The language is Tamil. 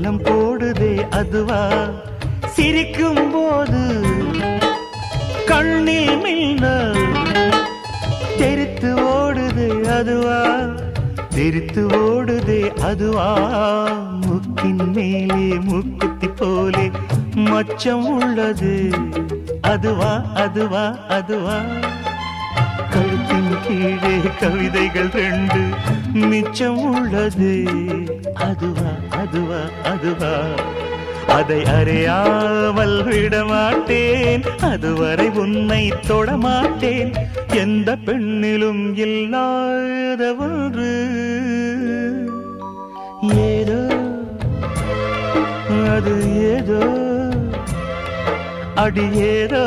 கோலம் போடுதே அதுவா சிரிக்கும் போது கண்ணில் மின்னல் தெரித்து ஓடுது அதுவா தெரித்து ஓடுதே அதுவா முக்கின் மேலே முக்குத்தி போலே மச்சம் உள்ளது அதுவா அதுவா அதுவா கழுத்தின் கீழே கவிதைகள் ரெண்டு மிச்சம் உள்ளது அதுவா அதுவா அதுவா அதை அறியாமல் விடமாட்டேன் அதுவரை உன்னை தொடமாட்டேன் எந்த பெண்ணிலும் இல்லாத ஒன்று ஏதோ அது ஏதோ அடி ஏதோ